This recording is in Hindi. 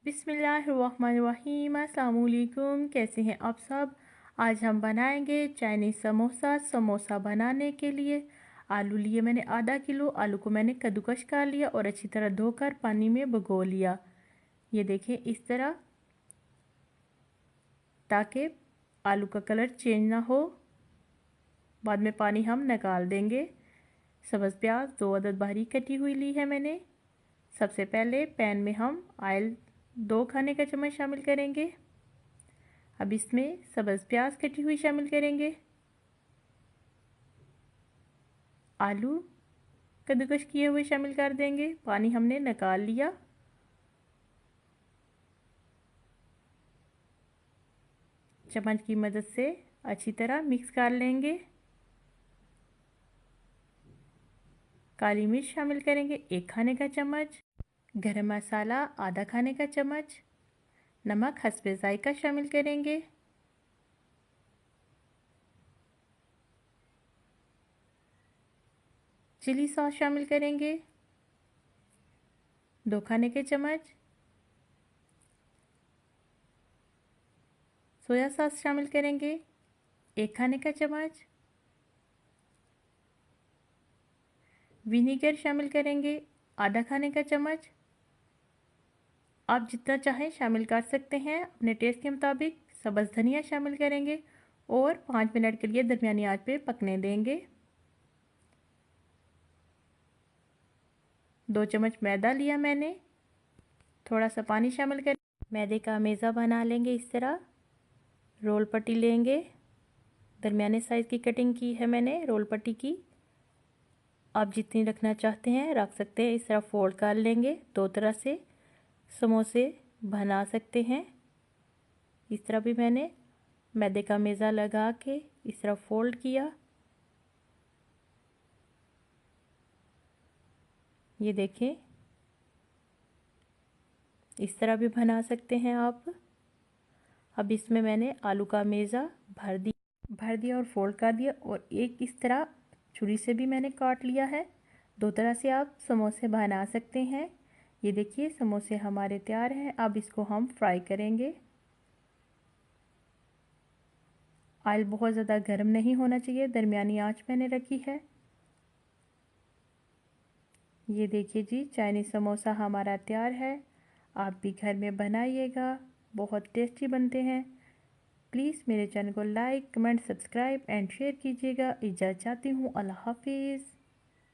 बिस्मिल्लाहिर्रहमानिर्रहीम। अस्सलाम वालेकुम। कैसे हैं आप सब। आज हम बनाएंगे चाइनीज़ समोसा। समोसा बनाने के लिए आलू लिए मैंने आधा किलो। आलू को मैंने कद्दूकस कर लिया और अच्छी तरह धोकर पानी में भिगो लिया। ये देखें इस तरह, ताकि आलू का कलर चेंज ना हो। बाद में पानी हम निकाल देंगे। सब्ज़ प्याज 2 अदद बारीक कटी हुई ली है मैंने। सबसे पहले पैन में हम ऑयल 2 खाने का चम्मच शामिल करेंगे। अब इसमें सब्ज़ प्याज कटी हुई शामिल करेंगे। आलू कद्दूकस किए हुए शामिल कर देंगे। पानी हमने निकाल लिया। चम्मच की मदद से अच्छी तरह मिक्स कर लेंगे। काली मिर्च शामिल करेंगे 1 खाने का चम्मच। गरम मसाला आधा खाने का चम्मच। नमक हस्बे जायका शामिल करेंगे। चिली सॉस शामिल करेंगे 2 खाने के चम्मच। सोया सॉस शामिल करेंगे 1 खाने का चम्मच। विनीगर शामिल करेंगे आधा खाने का चम्मच। आप जितना चाहें शामिल कर सकते हैं अपने टेस्ट के मुताबिक। सब्ज़ धनिया शामिल करेंगे और 5 मिनट के लिए दरमियानी आंच पे पकने देंगे। 2 चम्मच मैदा लिया मैंने। थोड़ा सा पानी शामिल कर मैदे का मेज़ा बना लेंगे। इस तरह रोल पट्टी लेंगे। दरमियाने साइज़ की कटिंग की है मैंने रोल पट्टी की। आप जितनी रखना चाहते हैं रख सकते हैं। इस तरह फोल्ड कर लेंगे। 2 तरह से समोसे बना सकते हैं। इस तरह भी मैंने मैदे का मेज़ा लगा के इस तरह फोल्ड किया। ये देखें, इस तरह भी बना सकते हैं आप। अब इसमें मैंने आलू का मेज़ा भर दिया और फोल्ड कर दिया और एक इस तरह छुरी से भी मैंने काट लिया है। 2 तरह से आप समोसे बना सकते हैं। ये देखिए समोसे हमारे तैयार हैं। अब इसको हम फ्राई करेंगे। ऑयल बहुत ज़्यादा गर्म नहीं होना चाहिए, दरमियानी आंच मैंने रखी है। ये देखिए जी, चाइनीज़ समोसा हमारा तैयार है। आप भी घर में बनाइएगा, बहुत टेस्टी बनते हैं। प्लीज़ मेरे चैनल को like, comment, subscribe and share कीजिएगा। इजाज़त चाहती हूँ। अल्लाह हाफिज़।